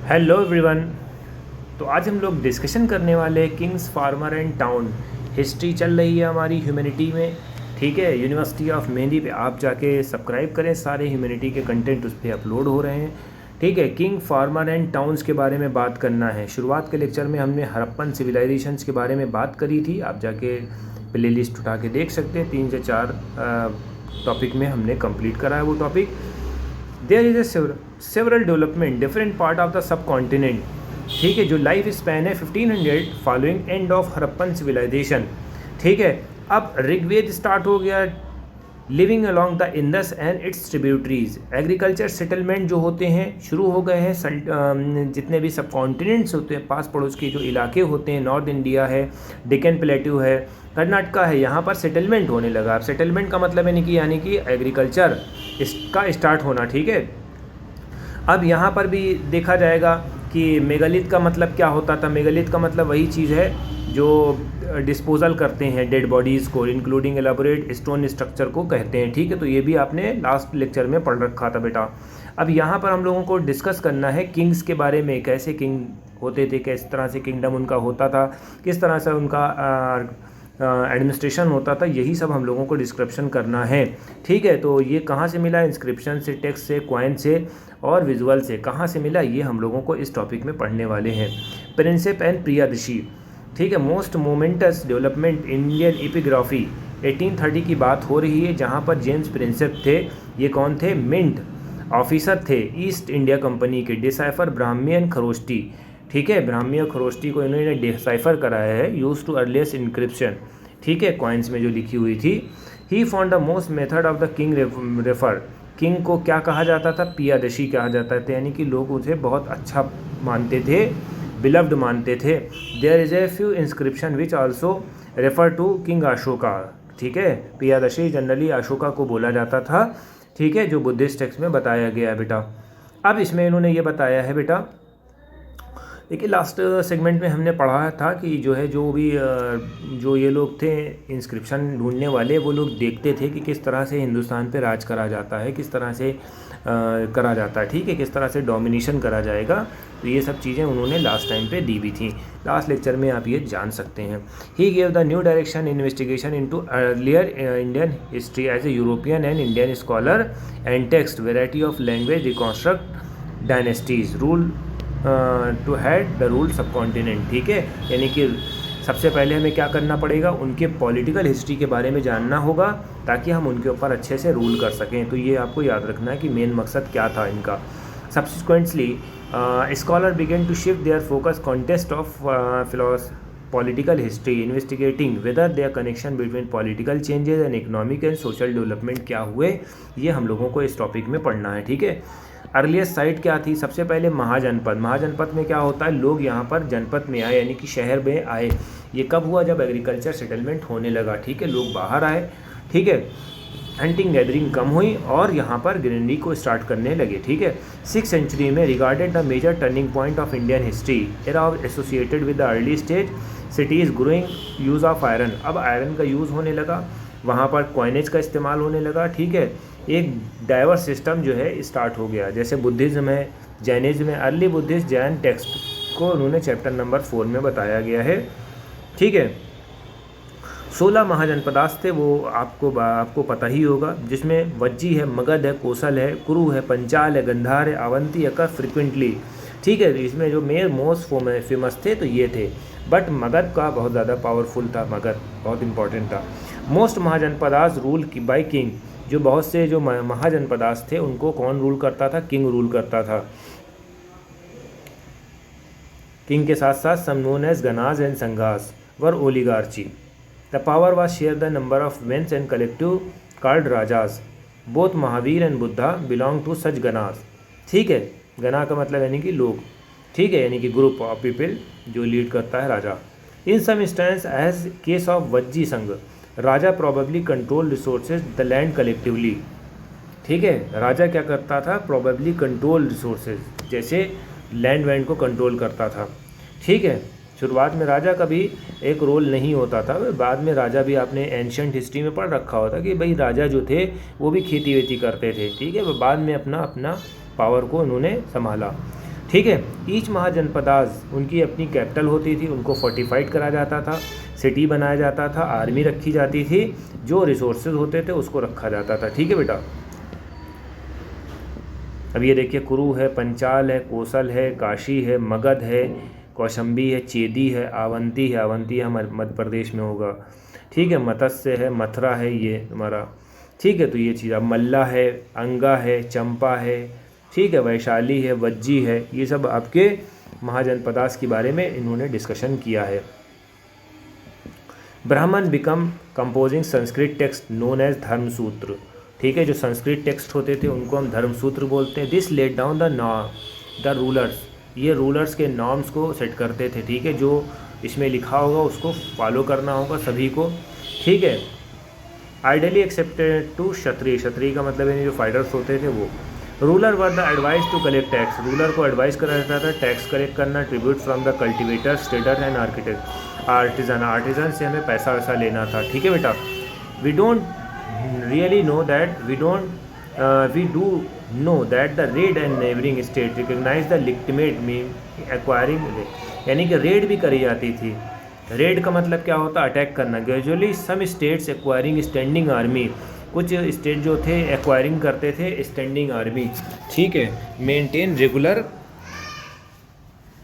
Hello everyone. तो आज हम लोग डिस्कशन करने वाले हैं Kings farmer and town. History चल रही है हमारी ह्यूमैनिटी में, ठीक है। यूनिवर्सिटी ऑफ मेहंदी पे आप जाके सब्सक्राइब करें, सारे ह्यूमैनिटी के कंटेंट उस पर अपलोड हो रहे हैं, ठीक है। किंग फार्मर एंड टाउन्स के बारे में बात करना है। शुरुआत के लेक्चर में हमने हड़प्पन सिविलाइजेशंस के बारे में बात करी थी, आप जाके प्ले लिस्ट उठा के देख सकते हैं। 3 से 4 टॉपिक में हमने कंप्लीट करा है वो topic. There is a several development different part of the subcontinent, ठीक है। जो लाइफ स्पैन है 1500 following end of Harappan civilisation, ठीक है। अब ऋग्वेद स्टार्ट हो गया, living along the Indus and its tributaries. Agriculture settlement जो होते हैं शुरू हो गए हैं। जितने भी सब कॉन्टिनेंट्स होते हैं, पास पड़ोस के जो इलाके होते हैं, नॉर्थ इंडिया है, डेक्कन प्लेट्यू है, कर्नाटका है, यहाँ पर सेटलमेंट होने लगा। अब सेटलमेंट का मतलब यानी कि एग्रीकल्चर इसका स्टार्ट होना, ठीक है। अब यहाँ पर भी देखा जाएगा कि मेगालिथ का मतलब क्या होता था। मेगालिथ का मतलब वही चीज़ है जो डिस्पोजल करते हैं डेड बॉडीज़ को, इंक्लूडिंग एलाबोरेट स्टोन स्ट्रक्चर को कहते हैं, ठीक है। तो ये भी आपने लास्ट लेक्चर में पढ़ रखा था बेटा। अब यहाँ पर हम लोगों को डिस्कस करना है किंग्स के बारे में, कैसे किंग होते थे, किस तरह से किंगडम उनका होता था, किस तरह से उनका एडमिनिस्ट्रेशन होता था। यही सब हम लोगों को डिस्क्रिप्शन करना है, ठीक है। तो ये कहाँ से मिला, इंस्क्रिप्शन से, टेक्स्ट से, क्वाइन से और विजुअल से कहाँ से मिला, ये हम लोगों को इस टॉपिक में पढ़ने वाले हैं। प्रिंसेप एंड प्रियादर्शी, ठीक है। Most moments development Indian epigraphy 1830 की बात हो रही है, जहाँ पर जेम्स प्रिंसेप थे। ये कौन थे? मिंट ऑफिसर थे ईस्ट इंडिया कंपनी के। डिसाइफर ब्राह्मी एंड खरोष्टी, ठीक है। ब्राह्मी और खरोष्टी को इन्होंने डिसाइफर कराया है। यूज टू अर्लियस्ट इंक्रिप्शन, ठीक है, कॉइन्स में जो लिखी हुई थी। He found the most method of the king refer. King को क्या कहा जाता था? पियादशी कहा जाता था, यानी कि लोग उसे बहुत अच्छा मानते थे, बिलव्ड मानते थे। There is a few inscription which also refer to king Ashoka, ठीक है। पियादशी जनरली अशोका को बोला जाता था, ठीक है, जो बुद्धिस्ट टेक्स्ट में बताया गया है बेटा। अब इसमें इन्होंने ये बताया है बेटा, देखिए लास्ट सेगमेंट में हमने पढ़ा था कि जो है जो ये लोग थे इंस्क्रिप्शन ढूंढने वाले, वो लोग देखते थे कि किस तरह से हिंदुस्तान पे राज करा जाता है, किस तरह से करा जाता है, ठीक है, किस तरह से डोमिनेशन करा जाएगा। तो ये सब चीज़ें उन्होंने लास्ट टाइम पे दी भी थी। लास्ट लेक्चर में आप ये जान सकते हैं। He gave the new direction investigation into earlier Indian history as a European and Indian scholar and text variety of language reconstruct dynasties rule to had the rule subcontinent, ठीक है। यानी कि सबसे पहले हमें क्या करना पड़ेगा, उनके पॉलिटिकल हिस्ट्री के बारे में जानना होगा ताकि हम उनके ऊपर अच्छे से रूल कर सकें। तो ये आपको याद रखना है कि मेन मकसद क्या था इनका। Subsequently scholar began to shift their focus contest of political history, investigating whether there connection between political changes and economic and social development क्या हुए, ये हम लोगों को इस टॉपिक में पढ़ना है, ठीक है। अर्लीस्ट साइट क्या थी? सबसे पहले महाजनपद। महाजनपद में क्या होता है, लोग यहाँ पर जनपद में आए, यानी कि शहर में आए। ये कब हुआ? जब एग्रीकल्चर सेटलमेंट होने लगा, ठीक है, लोग बाहर आए, ठीक है। हंटिंग गैदरिंग कम हुई और यहाँ पर ग्रेनरी को स्टार्ट करने लगे, ठीक है। 6th सेंचुरी में regarded the major turning point of Indian history, era associated with the early stage cities growing use of iron. अब आयरन का यूज़ होने लगा, वहाँ पर कॉइनेज का इस्तेमाल होने लगा, ठीक है। एक डाइवर्स सिस्टम जो है स्टार्ट हो गया, जैसे बुद्धिज़्म है, जैनिज़्म है। अर्ली बुद्धिस्ट जैन टेक्स्ट को उन्होंने चैप्टर नंबर 4 में बताया गया है, ठीक है। 16 महाजनपदास थे, वो आपको पता ही होगा, जिसमें वज्जी है, मगध है, कोसल है, कुरु है, पंचाल है, गंधार है, अवंती अकर फ्रिक्वेंटली, ठीक है। इसमें जो मोस्ट फेमस थे तो ये थे, बट मगध का बहुत ज़्यादा पावरफुल था, मगध बहुत इंपॉर्टेंट था। मोस्ट महाजनपदास रूल की बाई किंग, जो बहुत से जो महाजनपदास थे उनको कौन रूल करता था? किंग रूल करता था। किंग के साथ साथ some known as ganas and sanghas were oligarchy. The power was share the number of mens and collective called rajas. Both Mahavir and Buddha belong to such ganas, ठीक है। गना का मतलब यानी कि लोग, ठीक है, यानी कि ग्रुप ऑफ पीपल जो लीड करता है राजा। In some instances as case of Vajji Sangha, राजा probably control resources the land collectively, ठीक है। राजा क्या करता था? प्रोबेबली कंट्रोल रिसोर्सेज, जैसे लैंड वैंड को कंट्रोल करता था, ठीक है। शुरुआत में राजा का भी एक रोल नहीं होता था, बाद में राजा भी आपने एंशियंट हिस्ट्री में पढ़ रखा होता कि भाई राजा जो थे वो भी खेती वेती करते थे, ठीक है। बाद में अपना पावर को उन्होंने संभाला। ठीक है। ईच महाजनपदास उनकी अपनी कैपिटल होती थी, उनको फोर्टिफाइड करा जाता था, सिटी बनाया जाता था, आर्मी रखी जाती थी, जो रिसोर्सेज होते थे उसको रखा जाता था। ठीक है बेटा। अब ये देखिए, कुरु है, पंचाल है, कोसल है, काशी है, मगध है, कौशंबी है, चेदी है, आवंती है, आवंती हमारे मध्य प्रदेश में होगा। ठीक है। मत्स्य है, मथुरा है ये तुम्हारा। ठीक है। तो ये चीज़, अब मल्ला है, अंगा है, चंपा है, ठीक है, वैशाली है, वज्जी है, ये सब आपके महाजनपदास के बारे में इन्होंने डिस्कशन किया है। Brahmin become composing Sanskrit text known as Dharmasutra. ठीक है। जो संस्कृत टेक्स्ट होते थे उनको हम धर्मसूत्र बोलते हैं। This laid down the rulers, ये रूलर्स के नॉर्म्स को सेट करते थे। ठीक है। जो इसमें लिखा होगा उसको फॉलो करना होगा सभी को। ठीक है। Ideally accepted to Kshatriya, Kshatriya का मतलब है जो फाइटर्स होते थे वो। Ruler were the advice to collect tax, ruler को एडवाइस करा जाता था टैक्स कलेक्ट करना, tribute from the cultivators, trader and architect, artisan, artisan से हमें पैसा वैसा लेना था। ठीक है बेटा। We don't really know that we do know that the raid and neighbouring state recognise the legitimate mean acquiring, यानी कि रेड भी करी जाती थी। रेड का मतलब क्या होता है? अटैक करना। Gradually some states acquiring standing army, कुछ स्टेट जो थे एक्वायरिंग करते थे स्टैंडिंग आर्मी। ठीक है। मेंटेन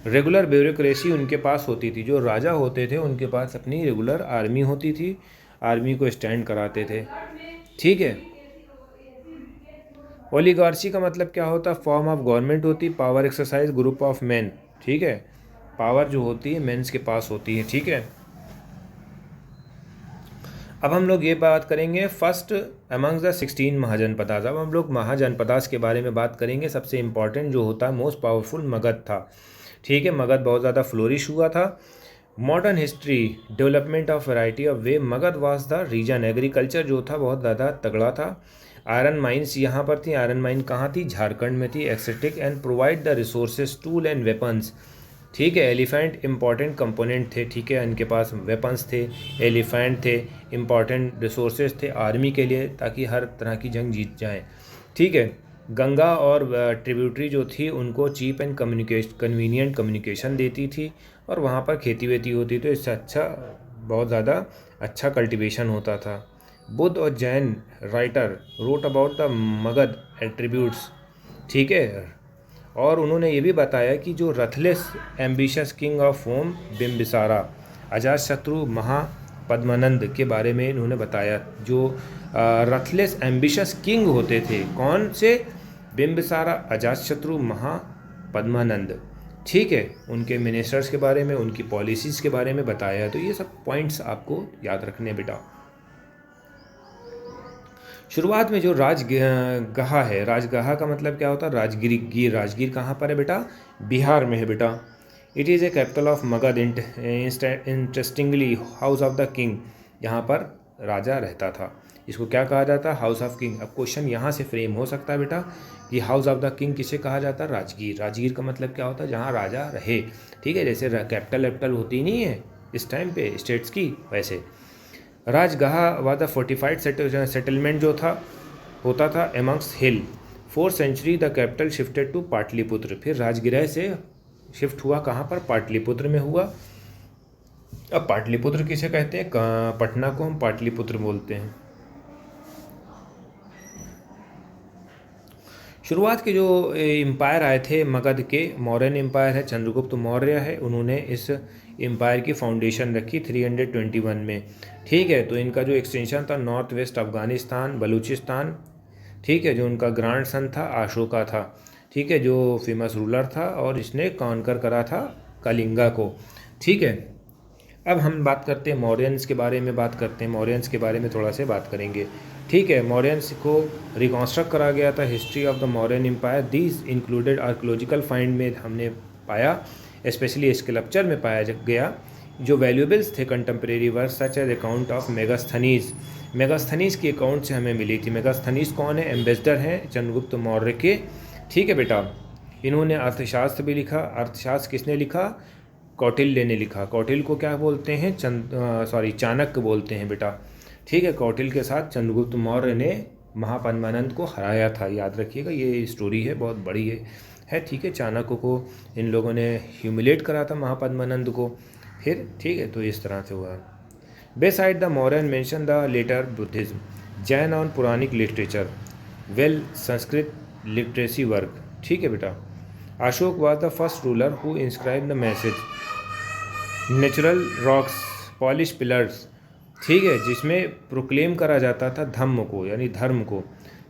रेगुलर ब्यूरोक्रेसी उनके पास होती थी, जो राजा होते थे उनके पास अपनी रेगुलर आर्मी होती थी, आर्मी को स्टैंड कराते थे। ठीक है। ओलिगार्ची का मतलब क्या होता? फॉर्म ऑफ गवर्नमेंट होती, power exercise group of man. ठीक है। पावर जो होती है मेंस के पास होती है। ठीक है। अब हम लोग ये बात करेंगे फर्स्ट अमंग्स द 16 महाजनपदास। अब हम लोग महाजनपदास के बारे में बात करेंगे। सबसे इम्पॉर्टेंट जो होता है, मोस्ट पावरफुल, मगध था। ठीक है। मगध बहुत ज़्यादा फ्लोरिश हुआ था। Modern history, development of variety of way, Magadha was the region. Agriculture जो था बहुत ज़्यादा तगड़ा था। आयरन माइंस यहाँ पर थी। आयरन माइन कहाँ थी? झारखंड में थी। Ascetic and provide the resources, tool and weapons. ठीक है। एलिफेंट इंपॉर्टेंट कंपोनेंट थे। ठीक है। इनके पास वेपन्स थे, एलिफेंट थे, इंपॉर्टेंट रिसोर्सेज थे आर्मी के लिए, ताकि हर तरह की जंग जीत जाएं। ठीक है। गंगा और ट्रिब्यूटरी जो थी उनको चीप एंड कन्वीनियंट कम्युनिकेशन देती थी, और वहाँ पर खेती वेती होती, तो इससे अच्छा, बहुत ज़्यादा अच्छा कल्टीवेशन होता था। बुद्ध और Jain writer wrote about the Magadha attributes. ठीक है। और उन्होंने ये भी बताया कि जो ruthless ambitious king of whom Bimbisara, Ajatashatru Mahapadmananda के बारे में इन्होंने बताया। जो रथलेस एम्बिशियस किंग होते थे, कौन से? बिम्बिसारा, अजातशत्रु, महापद्मानंद। ठीक है। उनके मिनिस्टर्स के बारे में, उनकी पॉलिसीज़ के बारे में बताया। तो ये सब पॉइंट्स आपको याद रखने बेटा। शुरुआत में जो राजगहा है, राजगहा का मतलब क्या होता है? राजगीर। राजगीर कहाँ पर है बेटा? बिहार में है बेटा। It is a capital of Magadh. Interestingly house of the king, यहाँ पर राजा रहता था। इसको क्या कहा जाता है? House of king. अब क्वेश्चन यहाँ से फ्रेम हो सकता है बेटा कि हाउस ऑफ द किंग किसे कहा जाता है? राजगीर। राजगीर का मतलब क्या होता है? जहाँ राजा रहे। ठीक है। जैसे कैपिटल होती नहीं है इस टाइम पे स्टेट्स की, वैसे राजगहा व द फोर्टिफाइड सेटलमेंट जो था होता था amongst hill. 4th century the capital shifted to Pataliputra. फिर राजगिरह से शिफ्ट हुआ कहाँ पर? पाटलिपुत्र में हुआ। अब पाटलिपुत्र किसे कहते हैं? पटना को हम पाटलिपुत्र बोलते हैं। शुरुआत के जो एम्पायर आए थे मगध के, मौर्यन एम्पायर है, चंद्रगुप्त मौर्य है, उन्होंने इस एम्पायर की फाउंडेशन रखी 321 में। ठीक है। तो इनका जो एक्सटेंशन था नॉर्थ वेस्ट अफगानिस्तान, बलूचिस्तान। ठीक है। जो उनका ग्रैंड सन था अशोका था। ठीक है। जो फेमस रूलर था, और इसने कॉन्कर करा था कलिंगा को। ठीक है। अब हम बात करते हैं मौर्यंस के बारे में, बात करते हैं मौर्यंस के बारे में थोड़ा से बात करेंगे। ठीक है। मौर्यंस को रिकॉन्स्ट्रक्ट करा गया था। History of the Mauryan empire, these included archaeological find में हमने पाया, स्पेशली स्कल्पचर में पाया गया जो वैल्यूएबल्स थे contemporary work, such as account of Megasthenes. Megasthenes की अकाउंट से हमें मिली थी। मेगास्थनीज कौन है? एम्बेसडर हैं चंद्रगुप्त मौर्य के। ठीक है बेटा। इन्होंने अर्थशास्त्र भी लिखा। अर्थशास्त्र किसने लिखा? कौटिल्य ने लिखा। कौटिल्य को क्या बोलते हैं? चाणक्य बोलते हैं बेटा। ठीक है। कौटिल्य के साथ चंद्रगुप्त मौर्य ने महापद्मानंद को हराया था, याद रखिएगा, ये स्टोरी है, बहुत बड़ी है, ठीक है। चाणक्य को इन लोगों ने ह्यूमिलेट करा था महापद्मानंद को, फिर ठीक है, तो इस तरह से हुआ। Beside the modern mention the later Buddhism, Jain on Puranic literature, well Sanskrit literacy work, ठीक है बेटा। Ashok was the first ruler who inscribe the message, natural rocks, polish pillars, ठीक है, जिसमें प्रोक्लेम करा जाता था धम्म को, यानी धर्म को,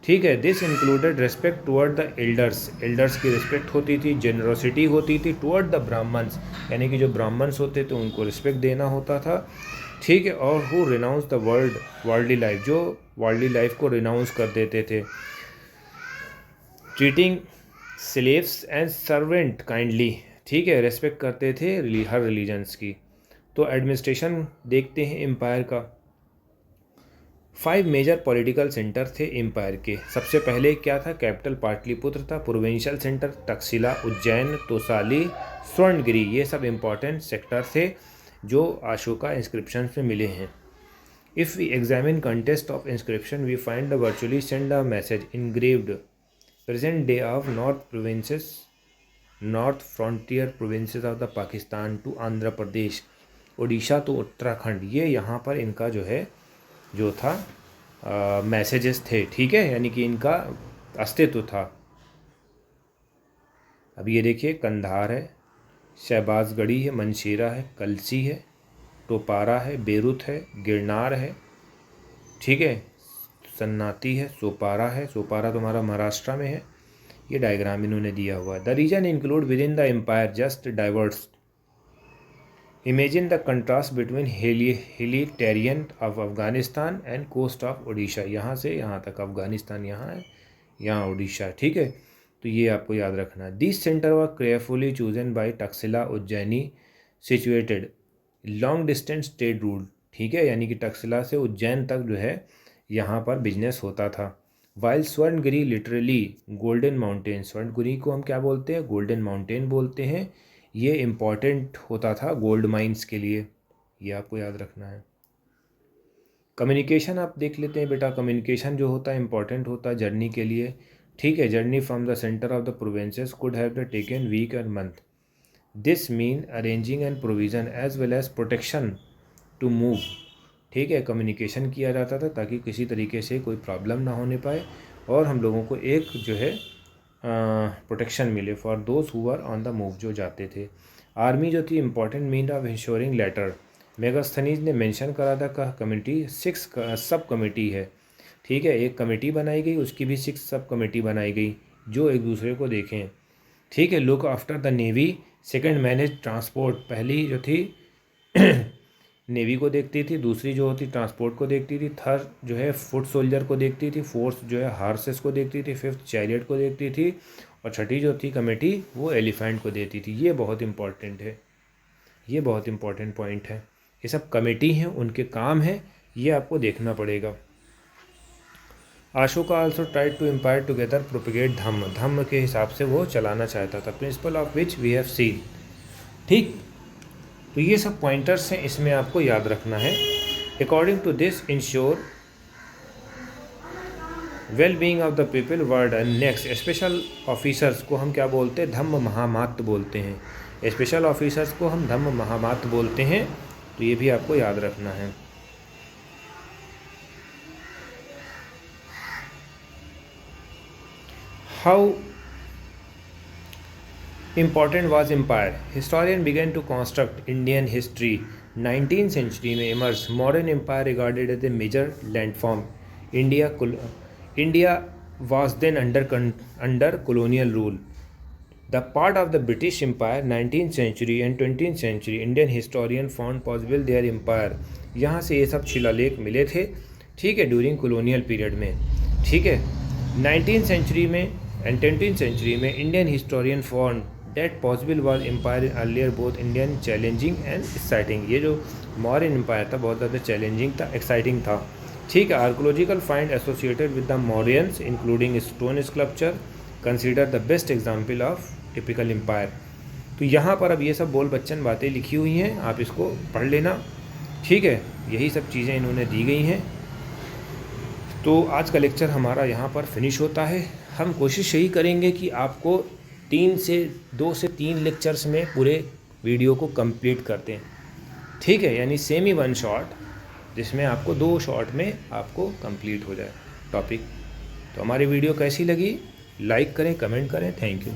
ठीक है। This included respect toward the elders, elders की रिस्पेक्ट होती थी, जेनरोसिटी होती थी, टुवर्ड द ब्राह्मण्स, यानी कि जो ब्राह्मण्स होते थे उनको रिस्पेक्ट देना होता था, ठीक है। और who renounce the worldly life, जो वर्ल्डली लाइफ को रिनाउंस कर देते थे। Treating slaves and servant kindly, ठीक है, रेस्पेक्ट करते थे हर रिलीजन्स की। तो एडमिनिस्ट्रेशन देखते हैं एम्पायर का। 5 मेजर पॉलिटिकल सेंटर थे एम्पायर के। सबसे पहले क्या था, कैपिटल पाटलिपुत्र था, प्रोविंशियल सेंटर तक्षशिला, उज्जैन, तोसाली, स्वर्णगिरी, ये सब इम्पॉर्टेंट सेक्टर थे जो अशोका इंस्क्रिप्शन में मिले हैं। If we examine contest of inscription we find the virtually send a message engraved present day of north frontier provinces of the Pakistan to Andhra Pradesh, Orissa to Uttarakhand, ये यहाँ पर इनका जो है जो था मैसेजेस थे, ठीक है, यानी कि इनका अस्तित्व था। अब ये देखिए, कंधार है, शहबाजगढ़ी है, मनशीरा है, कलसी है, टोपारा है, बेरुत है, गिरनार है, ठीक है, सन्नाती है, सोपारा है, सोपारा तुम्हारा महाराष्ट्र में है। ये डायग्राम इन्होंने दिया हुआ है। The reason include with in the empire just diverse, imagine the contrast between hilly terrain of Afghanistan and coast of Orissa, यहाँ से यहाँ तक अफगानिस्तान यहाँ है, यहाँ उड़ीसा, ठीक है। तो ये आपको याद रखना है। This centre were carefully chosen bye Takshashila Ujjaini situated long distance trade route, ठीक है, यानी कि तक्षशिला से उज्जैन तक जो है यहाँ पर बिजनेस होता था। While Swarnagiri literally golden mountain, Swarnagiri को हम क्या बोलते हैं, गोल्डन माउंटेन बोलते हैं। ये इम्पॉर्टेंट होता था गोल्ड माइंस के लिए, ये आपको याद रखना है। कम्युनिकेशन आप देख लेते हैं बेटा। कम्युनिकेशन जो होता है इम्पॉर्टेंट होता है जर्नी के लिए, ठीक है। Journey from the centre of the provinces could have the taken week and month, this mean arranging and provision as well as protection to move, ठीक है। कम्युनिकेशन किया जाता था ताकि किसी तरीके से कोई प्रॉब्लम ना होने पाए और हम लोगों को एक जो है प्रोटेक्शन मिले for those who are on the move, जो जाते थे। आर्मी जो थी important mean of ensuring letter, Megasthenes ने मेंशन करा था का कमेटी 6 सब कमेटी है, ठीक है। एक कमेटी बनाई गई, उसकी भी 6 सब कमेटी बनाई गई जो एक दूसरे को देखें, ठीक है। Look after the navy, second manage transport, पहली जो थी नेवी को देखती थी, दूसरी जो होती ट्रांसपोर्ट को देखती थी, थर्ड जो है फुट सोल्जर को देखती थी, फोर्थ जो है हार्सेस को देखती थी, फिफ्थ चैरियट को देखती थी और छठी जो थी कमेटी वो एलिफेंट को देती थी। ये बहुत इंपॉर्टेंट है, ये बहुत इंपॉर्टेंट पॉइंट है। ये सब कमेटी हैं, उनके काम है, ये आपको देखना पड़ेगा। Ashoka also tried to empire together propagate Dhamma, Dhamma के हिसाब से वो चलाना चाहता था, principle of which we have seen, ठीक। तो ये सब पॉइंटर्स हैं, इसमें आपको याद रखना है। According to this ensure well being of the people word. Next, special officers को हम क्या बोलते हैं, धम्म महामात्य बोलते हैं। स्पेशल ऑफिसर्स को हम धम्म महामात्य बोलते हैं, तो ये भी आपको याद रखना है। How important was empire, historian began to construct Indian history 19th century में emerged modern empire regarded as a major landform. India was then under colonial rule, the part of the British Empire 19th century and 20th century. Indian historian found possible their empire, यहाँ से ये सब शिलालेख मिले थे, ठीक है, during colonial period में, ठीक है। 19th century में एंड 20th century में Indian historian found that possible was empire earlier both Indian challenging and exciting. ये जो मौर्यन एम्पायर था बहुत ज़्यादा चैलेंजिंग था, एक्साइटिंग था, ठीक है। Archaeological find associated with the Mauryans including stone sculpture consider the best example of typical empire. तो यहाँ पर अब ये सब बोल बच्चन बातें लिखी हुई हैं, आप इसको पढ़ लेना, ठीक है। यही सब चीज़ें इन्होंने दी गई हैं। तो आज का लेक्चर हमारा यहाँ पर फिनिश होता है। हम कोशिश यही करेंगे कि आपको 2 से 3 लेक्चर्स में पूरे वीडियो को कंप्लीट करते हैं, ठीक है, यानी सेम ही 1 शॉट जिसमें आपको 2 शॉट में आपको कंप्लीट हो जाए टॉपिक। तो हमारी वीडियो कैसी लगी, लाइक करें, कमेंट करें। Thank you.